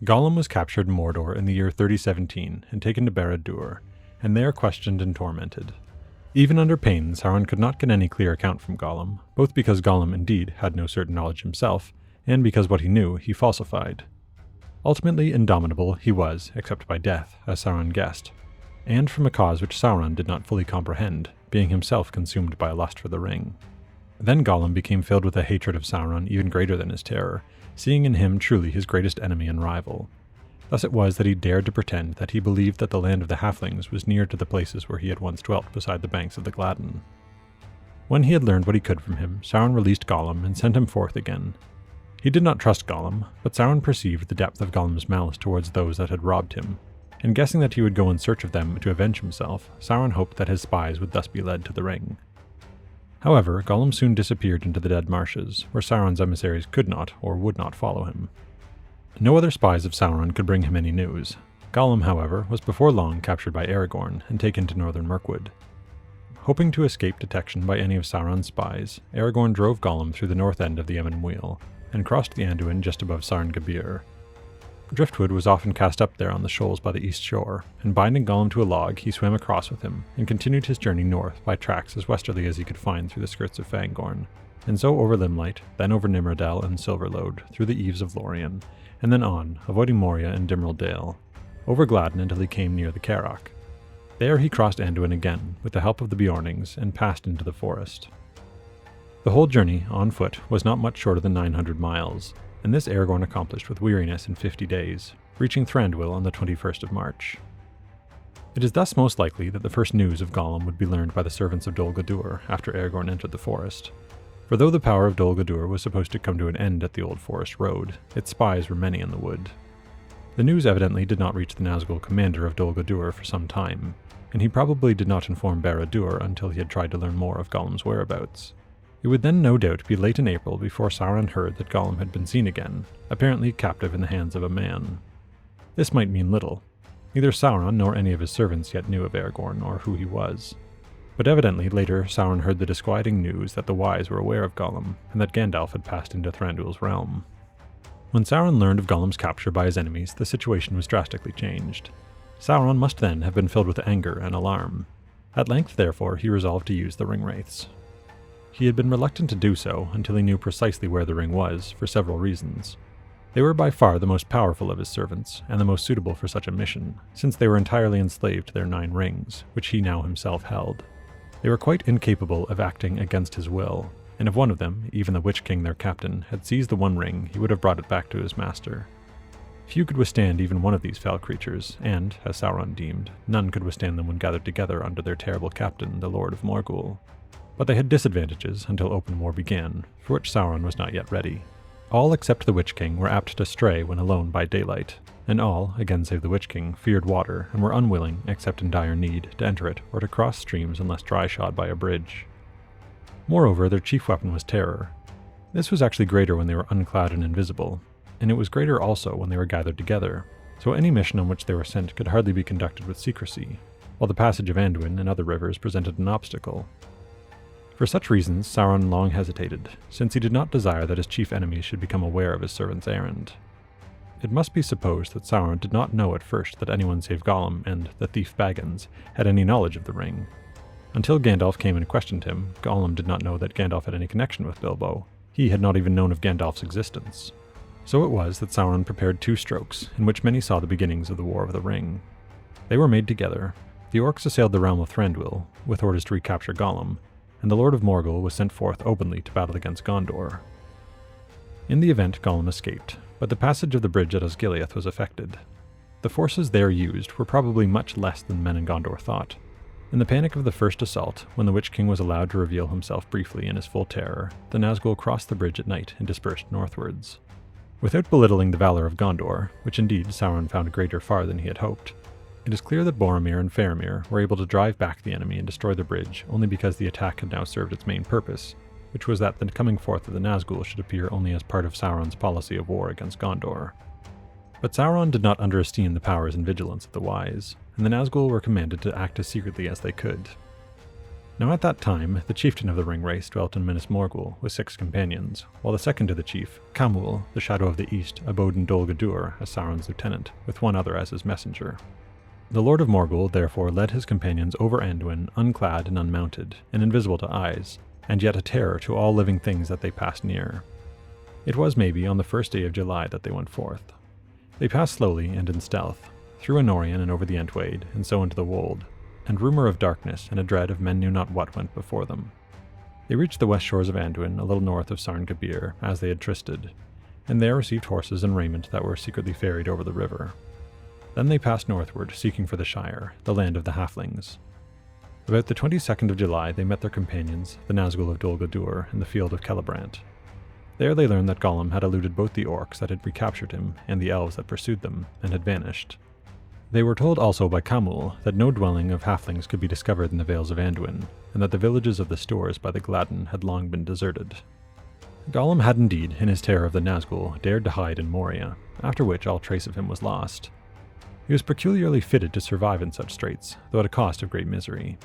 Gollum was captured in Mordor in the year 3017 and taken to Barad-dûr, and there questioned and tormented. Even under pain, Sauron could not get any clear account from Gollum, both because Gollum indeed had no certain knowledge himself, and because what he knew he falsified. Ultimately indomitable he was, except by death, as Sauron guessed, and from a cause which Sauron did not fully comprehend, being himself consumed by a lust for the ring. Then Gollum became filled with a hatred of Sauron even greater than his terror, seeing in him truly his greatest enemy and rival. Thus it was that he dared to pretend that he believed that the land of the halflings was near to the places where he had once dwelt beside the banks of the Gladden. When he had learned what he could from him, Sauron released Gollum and sent him forth again. He did not trust Gollum, but Sauron perceived the depth of Gollum's malice towards those that had robbed him, and guessing that he would go in search of them to avenge himself, Sauron hoped that his spies would thus be led to the ring. However, Gollum soon disappeared into the Dead Marshes, where Sauron's emissaries could not or would not follow him. No other spies of Sauron could bring him any news. Gollum, however, was before long captured by Aragorn and taken to northern Mirkwood. Hoping to escape detection by any of Sauron's spies, Aragorn drove Gollum through the north end of the Emyn Muil, and crossed the Anduin just above Sarn Gabir. Driftwood was often cast up there on the shoals by the east shore, and binding Gollum to a log, he swam across with him, and continued his journey north by tracks as westerly as he could find through the skirts of Fangorn, and so over Limlight, then over Nimrodel and Silverlode, through the eaves of Lorien, and then on, avoiding Moria and Dimril Dale, over Gladden until he came near the Carrock. There he crossed Anduin again, with the help of the Beornings, and passed into the forest. The whole journey, on foot, was not much shorter than 900 miles, and this Aragorn accomplished with weariness in 50 days, reaching Thranduil on the 21st of March. It is thus most likely that the first news of Gollum would be learned by the servants of Dol Guldur after Aragorn entered the forest. For though the power of Dol Guldur was supposed to come to an end at the Old Forest Road, its spies were many in the wood. The news evidently did not reach the Nazgûl commander of Dol Guldur for some time, and he probably did not inform Barad-dûr until he had tried to learn more of Gollum's whereabouts. It would then no doubt be late in April before Sauron heard that Gollum had been seen again, apparently captive in the hands of a man. This might mean little. Neither Sauron nor any of his servants yet knew of Aragorn or who he was. But evidently later Sauron heard the disquieting news that the wise were aware of Gollum, and that Gandalf had passed into Thranduil's realm. When Sauron learned of Gollum's capture by his enemies, the situation was drastically changed. Sauron must then have been filled with anger and alarm. At length, therefore, he resolved to use the Ringwraiths. He had been reluctant to do so until he knew precisely where the ring was, for several reasons. They were by far the most powerful of his servants, and the most suitable for such a mission, since they were entirely enslaved to their 9 rings, which he now himself held. They were quite incapable of acting against his will, and if one of them, even the Witch King their captain, had seized the one ring, he would have brought it back to his master. Few could withstand even one of these foul creatures, and, as Sauron deemed, none could withstand them when gathered together under their terrible captain, the Lord of Morgul. But they had disadvantages until open war began, for which Sauron was not yet ready. All except the Witch King were apt to stray when alone by daylight, and all, again save the Witch King, feared water and were unwilling, except in dire need, to enter it or to cross streams unless dry-shod by a bridge. Moreover, their chief weapon was terror. This was actually greater when they were unclad and invisible, and it was greater also when they were gathered together, so any mission on which they were sent could hardly be conducted with secrecy, while the passage of Anduin and other rivers presented an obstacle. For such reasons, Sauron long hesitated, since he did not desire that his chief enemies should become aware of his servant's errand. It must be supposed that Sauron did not know at first that anyone save Gollum and the thief Baggins had any knowledge of the ring. Until Gandalf came and questioned him, Gollum did not know that Gandalf had any connection with Bilbo. He had not even known of Gandalf's existence. So it was that Sauron prepared 2 strokes, in which many saw the beginnings of the War of the Ring. They were made together. The orcs assailed the realm of Thranduil, with orders to recapture Gollum, and the Lord of Morgul was sent forth openly to battle against Gondor. In the event, Gollum escaped, but the passage of the bridge at Osgiliath was affected. The forces there used were probably much less than men in Gondor thought. In the panic of the first assault, when the Witch King was allowed to reveal himself briefly in his full terror, the Nazgûl crossed the bridge at night and dispersed northwards. Without belittling the valor of Gondor, which indeed Sauron found greater far than he had hoped, it is clear that Boromir and Faramir were able to drive back the enemy and destroy the bridge only because the attack had now served its main purpose, which was that the coming forth of the Nazgûl should appear only as part of Sauron's policy of war against Gondor. But Sauron did not underestimate the powers and vigilance of the wise, and the Nazgûl were commanded to act as secretly as they could. Now at that time, the chieftain of the ring race dwelt in Minas Morgul with 6 companions, while the second to the chief, Camul, the Shadow of the East, abode in Dol Guldur as Sauron's lieutenant, with 1 other as his messenger. The Lord of Morgul therefore led his companions over Anduin, unclad and unmounted, and invisible to eyes, and yet a terror to all living things that they passed near. It was maybe on the first day of July that they went forth. They passed slowly and in stealth, through Anorian and over the Entwade, and so into the wold, and rumour of darkness and a dread of men knew not what went before them. They reached the west shores of Anduin, a little north of Sarn Gabir, as they had trysted, and there received horses and raiment that were secretly ferried over the river. Then they passed northward, seeking for the Shire, the land of the halflings. About the 22nd of July they met their companions, the Nazgûl of Dol Guldur, in the field of Celebrant. There they learned that Gollum had eluded both the orcs that had recaptured him and the elves that pursued them, and had vanished. They were told also by Camul that no dwelling of halflings could be discovered in the Vales of Anduin, and that the villages of the Stores by the Gladden had long been deserted. Gollum had indeed, in his terror of the Nazgûl, dared to hide in Moria, after which all trace of him was lost. He was peculiarly fitted to survive in such straits, though at a cost of great misery.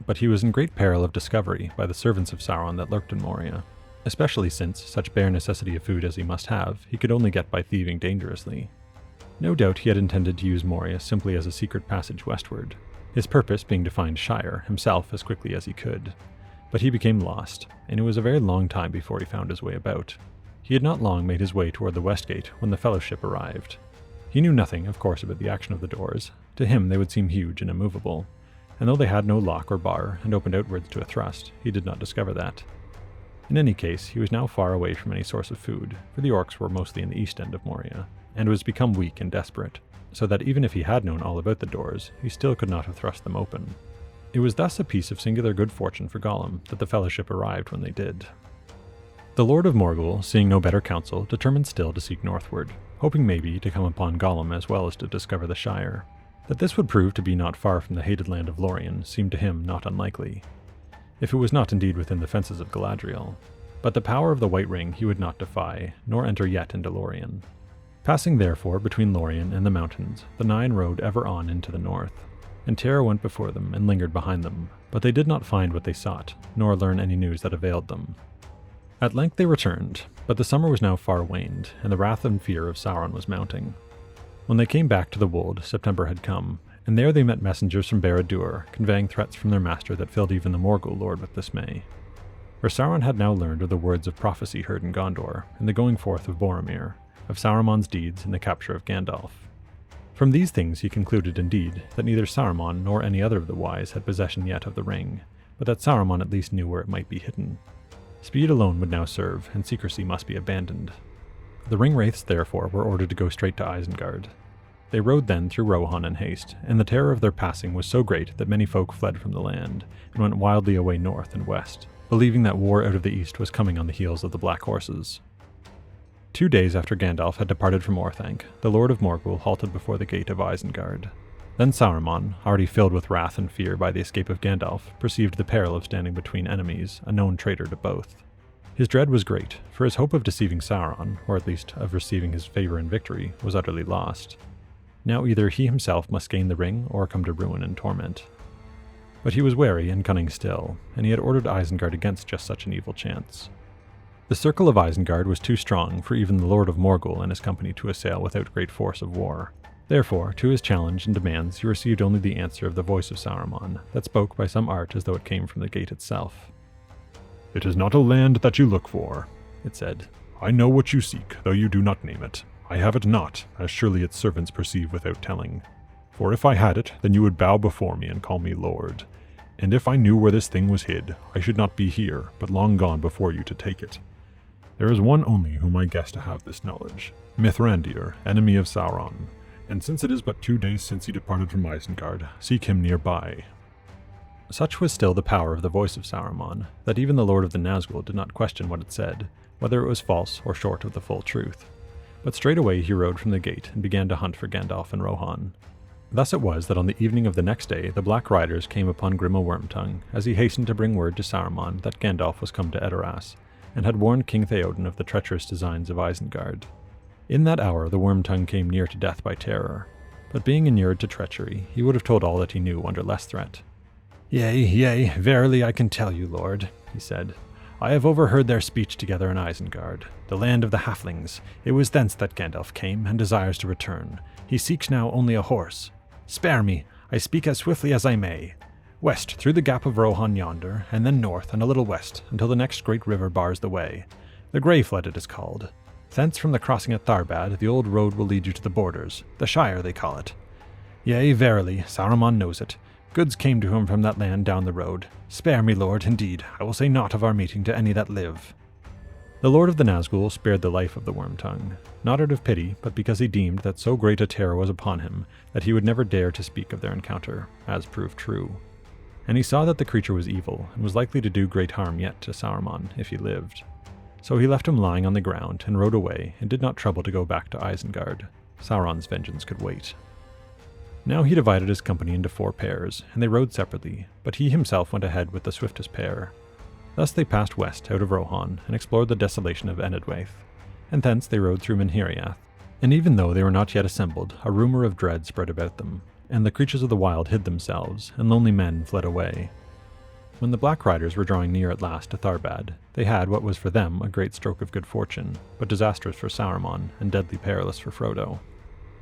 But he was in great peril of discovery by the servants of Sauron that lurked in Moria, especially since such bare necessity of food as he must have he could only get by thieving dangerously. No doubt he had intended to use Moria simply as a secret passage westward, his purpose being to find Shire himself as quickly as he could. But he became lost, and it was a very long time before he found his way about. He had not long made his way toward the west gate when the Fellowship arrived. He knew nothing, of course, about the action of the doors. To him they would seem huge and immovable, and though they had no lock or bar and opened outwards to a thrust, he did not discover that. In any case, he was now far away from any source of food, for the orcs were mostly in the east end of Moria, and was become weak and desperate, so that even if he had known all about the doors, he still could not have thrust them open. It was thus a piece of singular good fortune for Gollum that the Fellowship arrived when they did. The Lord of Morgul, seeing no better counsel, determined still to seek northward, hoping maybe to come upon Gollum as well as to discover the Shire. That this would prove to be not far from the hated land of Lorien seemed to him not unlikely, if it was not indeed within the fences of Galadriel. But the power of the White Ring he would not defy, nor enter yet into Lorien. Passing therefore between Lorien and the mountains, the 9 rode ever on into the north, and terror went before them and lingered behind them, but they did not find what they sought, nor learn any news that availed them. At length they returned, but the summer was now far waned, and the wrath and fear of Sauron was mounting. When they came back to the wold, September had come, and there they met messengers from Barad-dûr, conveying threats from their master that filled even the Morgul lord with dismay. For Sauron had now learned of the words of prophecy heard in Gondor, and the going forth of Boromir, of Saruman's deeds and the capture of Gandalf. From these things he concluded indeed that neither Saruman nor any other of the wise had possession yet of the ring, but that Saruman at least knew where it might be hidden. Speed alone would now serve, and secrecy must be abandoned. The ring-wraiths therefore were ordered to go straight to Isengard. They rode then through Rohan in haste, and the terror of their passing was so great that many folk fled from the land, and went wildly away north and west, believing that war out of the east was coming on the heels of the Black Horses. 2 days after Gandalf had departed from Orthanc, the Lord of Morgul halted before the gate of Isengard. Then Saruman, already filled with wrath and fear by the escape of Gandalf, perceived the peril of standing between enemies, a known traitor to both. His dread was great, for his hope of deceiving Sauron, or at least of receiving his favour and victory, was utterly lost. Now either he himself must gain the ring, or come to ruin and torment. But he was wary and cunning still, and he had ordered Isengard against just such an evil chance. The circle of Isengard was too strong for even the Lord of Morgul and his company to assail without great force of war. Therefore, to his challenge and demands he received only the answer of the voice of Saruman, that spoke by some art as though it came from the gate itself. "It is not a land that you look for," it said. "I know what you seek, though you do not name it. I have it not, as surely its servants perceive without telling. For if I had it, then you would bow before me and call me lord. And if I knew where this thing was hid, I should not be here, but long gone before you to take it. There is one only whom I guess to have this knowledge, Mithrandir, enemy of Sauron, and since it is but 2 days since he departed from Isengard, seek him nearby." Such was still the power of the voice of Saruman, that even the Lord of the Nazgûl did not question what it said, whether it was false or short of the full truth. But straightway he rode from the gate and began to hunt for Gandalf and Rohan. Thus it was that on the evening of the next day the Black Riders came upon Grima Wormtongue, as he hastened to bring word to Saruman that Gandalf was come to Edoras, and had warned King Theoden of the treacherous designs of Isengard. In that hour the Wormtongue came near to death by terror, but being inured to treachery, he would have told all that he knew under less threat. Yea, verily I can tell you, lord, he said. I have overheard their speech together in Isengard, the land of the halflings. It was thence that Gandalf came, and desires to return. He seeks now only a horse. Spare me, I speak as swiftly as I may. West, through the gap of Rohan yonder, and then north and a little west, until the next great river bars the way. The Grey Flood it is called. Thence from the crossing at Tharbad, the old road will lead you to the borders. The Shire, they call it. Yea, verily, Saruman knows it. Goods came to him from that land down the road. Spare me, lord, indeed, I will say naught of our meeting to any that live. The lord of the Nazgûl spared the life of the Wormtongue, not out of pity, but because he deemed that so great a terror was upon him that he would never dare to speak of their encounter, as proved true. And he saw that the creature was evil, and was likely to do great harm yet to Saruman, if he lived. So he left him lying on the ground, and rode away, and did not trouble to go back to Isengard. Sauron's vengeance could wait. Now he divided his company into 4 pairs, and they rode separately, but he himself went ahead with the swiftest pair. Thus they passed west out of Rohan, and explored the desolation of Enedwaith, and thence they rode through Minheriath. And even though they were not yet assembled, a rumour of dread spread about them, and the creatures of the wild hid themselves, and lonely men fled away. When the Black Riders were drawing near at last to Tharbad, they had what was for them a great stroke of good fortune, but disastrous for Saruman, and deadly perilous for Frodo.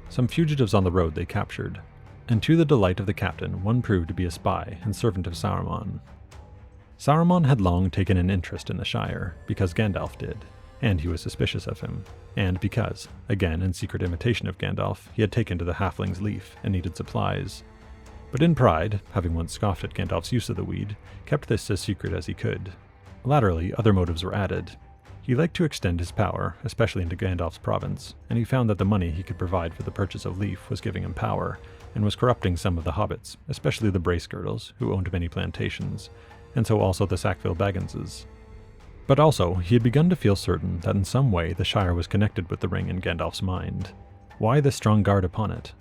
Some fugitives on the road they captured, and to the delight of the captain, one proved to be a spy and servant of Saruman. Saruman had long taken an interest in the Shire, because Gandalf did, and he was suspicious of him, and because, again in secret imitation of Gandalf, he had taken to the halfling's leaf and needed supplies. But in pride, having once scoffed at Gandalf's use of the weed, kept this as secret as he could. Latterly, other motives were added. He liked to extend his power, especially into Gandalf's province, and he found that the money he could provide for the purchase of leaf was giving him power, and was corrupting some of the hobbits, especially the Bracegirdles, who owned many plantations, and so also the Sackville Bagginses. But also, he had begun to feel certain that in some way the Shire was connected with the ring in Gandalf's mind. Why this strong guard upon it?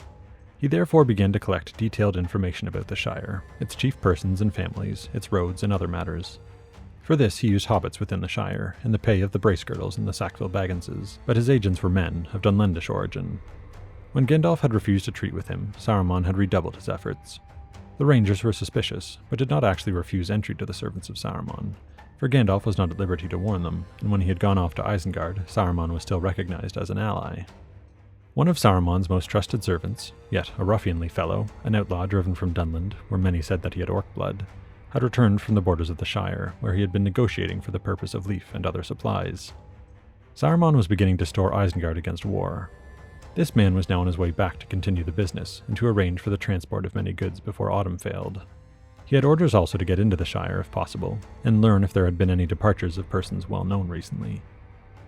He therefore began to collect detailed information about the Shire, its chief persons and families, its roads and other matters. For this he used hobbits within the Shire, in the pay of the Bracegirdles and the Sackville Bagginses, but his agents were men of Dunlendish origin. When Gandalf had refused to treat with him, Saruman had redoubled his efforts. The Rangers were suspicious, but did not actually refuse entry to the servants of Saruman, for Gandalf was not at liberty to warn them, and when he had gone off to Isengard, Saruman was still recognized as an ally. One of Saruman's most trusted servants, yet a ruffianly fellow, an outlaw driven from Dunland, where many said that he had orc blood, had returned from the borders of the Shire, where he had been negotiating for the purpose of leaf and other supplies. Saruman was beginning to store Isengard against war. This man was now on his way back to continue the business, and to arrange for the transport of many goods before autumn failed. He had orders also to get into the Shire if possible, and learn if there had been any departures of persons well known recently.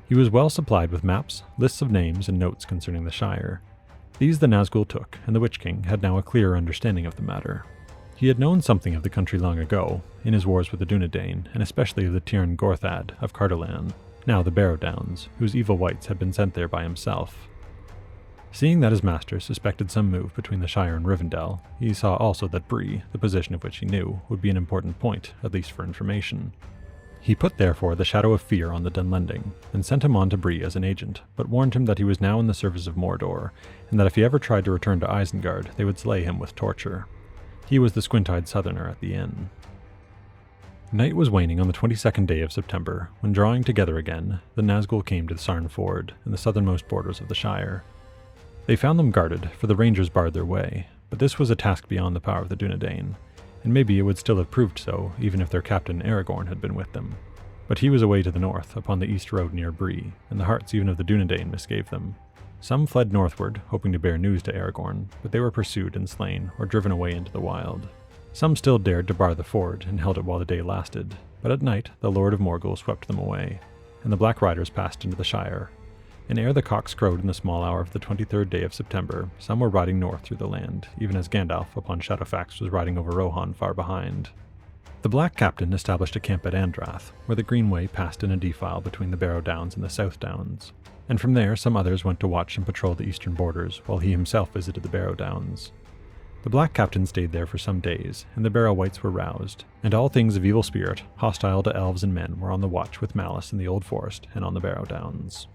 He was well supplied with maps, lists of names, and notes concerning the Shire. These the Nazgûl took, and the Witch King had now a clearer understanding of the matter. He had known something of the country long ago, in his wars with the Dúnedain, and especially of the Tirn Gorthad of Cardolan, now the Barrow Downs, whose evil wights had been sent there by himself. Seeing that his master suspected some move between the Shire and Rivendell, he saw also that Bree, the position of which he knew, would be an important point, at least for information. He put therefore the shadow of fear on the Dunlending, and sent him on to Bree as an agent, but warned him that he was now in the service of Mordor, and that if he ever tried to return to Isengard, they would slay him with torture. He was the squint-eyed southerner at the inn. Night was waning on the 22nd day of September, when drawing together again, the Nazgûl came to the Sarn Ford, in the southernmost borders of the Shire. They found them guarded, for the Rangers barred their way, but this was a task beyond the power of the Dúnedain, and maybe it would still have proved so, even if their captain Aragorn had been with them. But he was away to the north, upon the east road near Bree, and the hearts even of the Dúnedain misgave them. Some fled northward, hoping to bear news to Aragorn, but they were pursued and slain, or driven away into the wild. Some still dared to bar the ford, and held it while the day lasted, but at night the Lord of Morgul swept them away, and the Black Riders passed into the Shire. And ere the cocks crowed in the small hour of the 23rd day of September, some were riding north through the land, even as Gandalf upon Shadowfax was riding over Rohan far behind. The Black Captain established a camp at Andrath, where the Greenway passed in a defile between the Barrow Downs and the South Downs, and from there some others went to watch and patrol the eastern borders, while he himself visited the Barrow Downs. The Black Captain stayed there for some days, and the Barrow Wights were roused, and all things of evil spirit, hostile to elves and men, were on the watch with malice in the Old Forest and on the Barrow Downs.